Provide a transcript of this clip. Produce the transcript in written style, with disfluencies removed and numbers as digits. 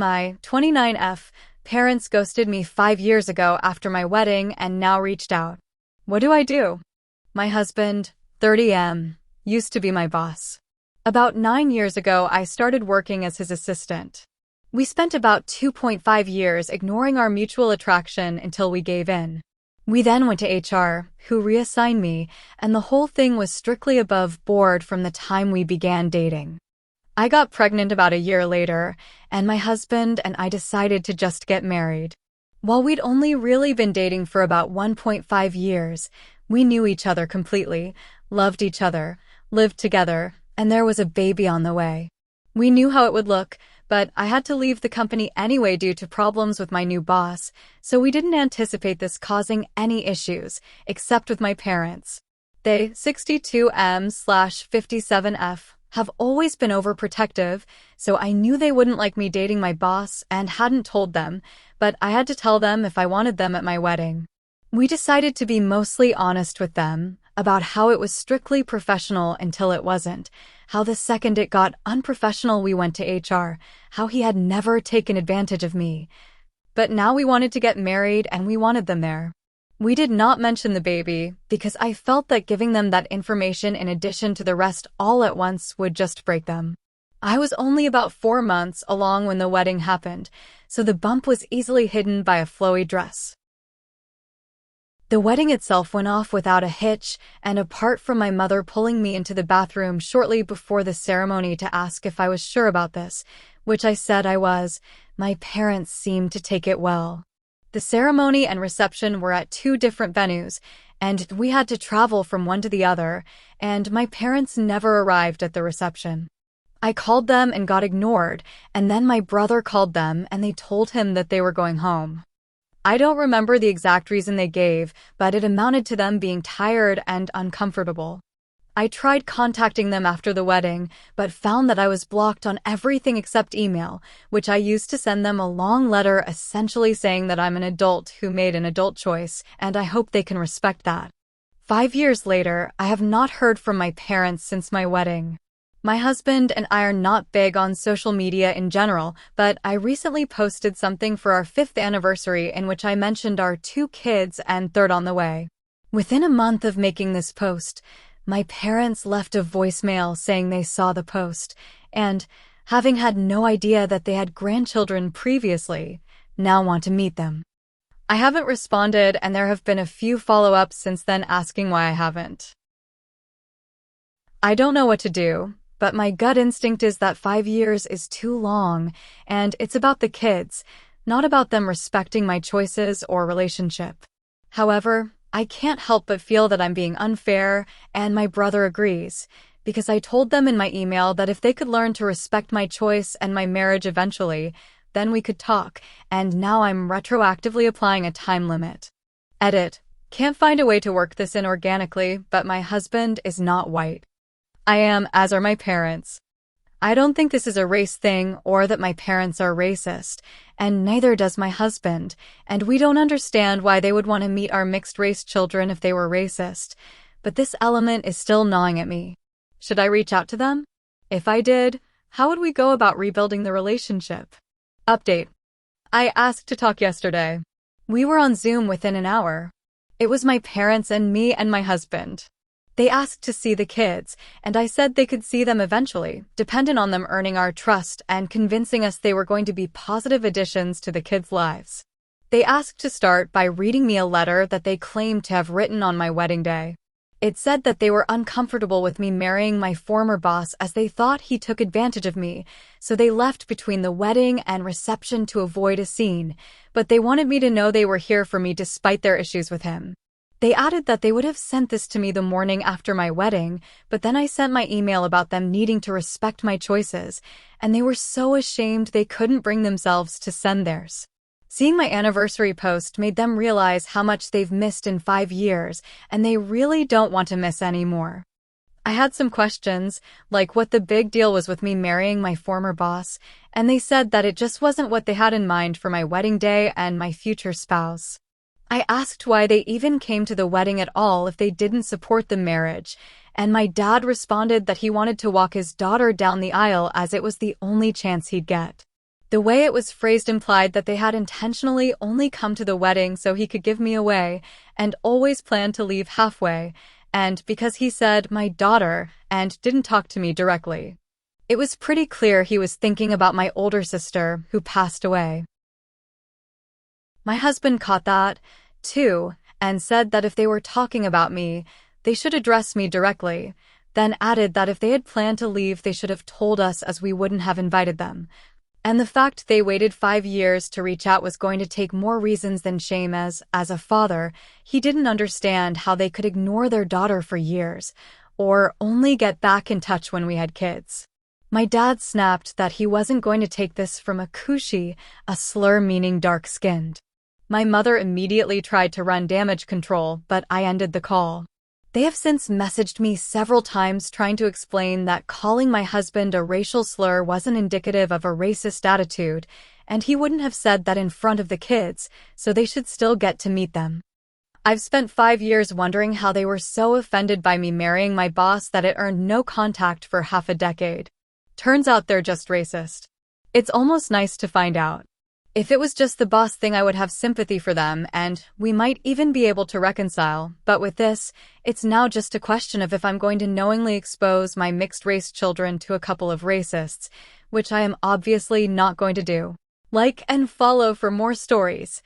My 29F parents ghosted me 5 years ago after my wedding and now reached out. What do I do? My husband, 30M, used to be my boss. About 9 years ago, I started working as his assistant. We spent about 2.5 years ignoring our mutual attraction until we gave in. We then went to HR, who reassigned me, and the whole thing was strictly above board from the time we began dating. I got pregnant about a year later, and my husband and I decided to just get married. While we'd only really been dating for about 1.5 years, we knew each other completely, loved each other, lived together, and there was a baby on the way. We knew how it would look, but I had to leave the company anyway due to problems with my new boss, so we didn't anticipate this causing any issues, except with my parents. They, 62M/57F, have always been overprotective, so I knew they wouldn't like me dating my boss and hadn't told them, but I had to tell them if I wanted them at my wedding. We decided to be mostly honest with them about how it was strictly professional until it wasn't, how the second it got unprofessional we went to HR, how he had never taken advantage of me. But now we wanted to get married and we wanted them there. We did not mention the baby because I felt that giving them that information in addition to the rest all at once would just break them. I was only about 4 months along when the wedding happened, so the bump was easily hidden by a flowy dress. The wedding itself went off without a hitch, and apart from my mother pulling me into the bathroom shortly before the ceremony to ask if I was sure about this, which I said I was, my parents seemed to take it well. The ceremony and reception were at 2 different venues, and we had to travel from one to the other, and my parents never arrived at the reception. I called them and got ignored, and then my brother called them and they told him that they were going home. I don't remember the exact reason they gave, but it amounted to them being tired and uncomfortable. I tried contacting them after the wedding, but found that I was blocked on everything except email, which I used to send them a long letter essentially saying that I'm an adult who made an adult choice, and I hope they can respect that. 5 years later, I have not heard from my parents since my wedding. My husband and I are not big on social media in general, but I recently posted something for our 5th anniversary in which I mentioned our 2 kids and third on the way. Within a month of making this post, my parents left a voicemail saying they saw the post, and, having had no idea that they had grandchildren previously, now want to meet them. I haven't responded, and there have been a few follow-ups since then asking why I haven't. I don't know what to do, but my gut instinct is that 5 years is too long, and it's about the kids, not about them respecting my choices or relationship. However, I can't help but feel that I'm being unfair, and my brother agrees, because I told them in my email that if they could learn to respect my choice and my marriage eventually, then we could talk, and now I'm retroactively applying a time limit. Edit. Can't find a way to work this in organically, but my husband is not white. I am, as are my parents. I don't think this is a race thing or that my parents are racist, and neither does my husband, and we don't understand why they would want to meet our mixed-race children if they were racist, but this element is still gnawing at me. Should I reach out to them? If I did, how would we go about rebuilding the relationship? Update. I asked to talk yesterday. We were on Zoom within an hour. It was my parents and me and my husband. They asked to see the kids, and I said they could see them eventually, dependent on them earning our trust and convincing us they were going to be positive additions to the kids' lives. They asked to start by reading me a letter that they claimed to have written on my wedding day. It said that they were uncomfortable with me marrying my former boss as they thought he took advantage of me, so they left between the wedding and reception to avoid a scene, but they wanted me to know they were here for me despite their issues with him. They added that they would have sent this to me the morning after my wedding, but then I sent my email about them needing to respect my choices, and they were so ashamed they couldn't bring themselves to send theirs. Seeing my anniversary post made them realize how much they've missed in 5 years, and they really don't want to miss any more. I had some questions, like what the big deal was with me marrying my former boss, and they said that it just wasn't what they had in mind for my wedding day and my future spouse. I asked why they even came to the wedding at all if they didn't support the marriage, and my dad responded that he wanted to walk his daughter down the aisle as it was the only chance he'd get. The way it was phrased implied that they had intentionally only come to the wedding so he could give me away, and always planned to leave halfway, and because he said "my daughter" and didn't talk to me directly. It was pretty clear he was thinking about my older sister, who passed away. My husband caught that, too, and said that if they were talking about me, they should address me directly, then added that if they had planned to leave, they should have told us as we wouldn't have invited them. And the fact they waited 5 years to reach out was going to take more reasons than shame as a father, he didn't understand how they could ignore their daughter for years, or only get back in touch when we had kids. My dad snapped that he wasn't going to take this from a kushi, a slur meaning dark-skinned. My mother immediately tried to run damage control, but I ended the call. They have since messaged me several times trying to explain that calling my husband a racial slur wasn't indicative of a racist attitude, and he wouldn't have said that in front of the kids, so they should still get to meet them. I've spent 5 years wondering how they were so offended by me marrying my boss that it earned no contact for half a decade. Turns out they're just racist. It's almost nice to find out. If it was just the boss thing, I would have sympathy for them, and we might even be able to reconcile, but with this, it's now just a question of if I'm going to knowingly expose my mixed-race children to a couple of racists, which I am obviously not going to do. Like and follow for more stories.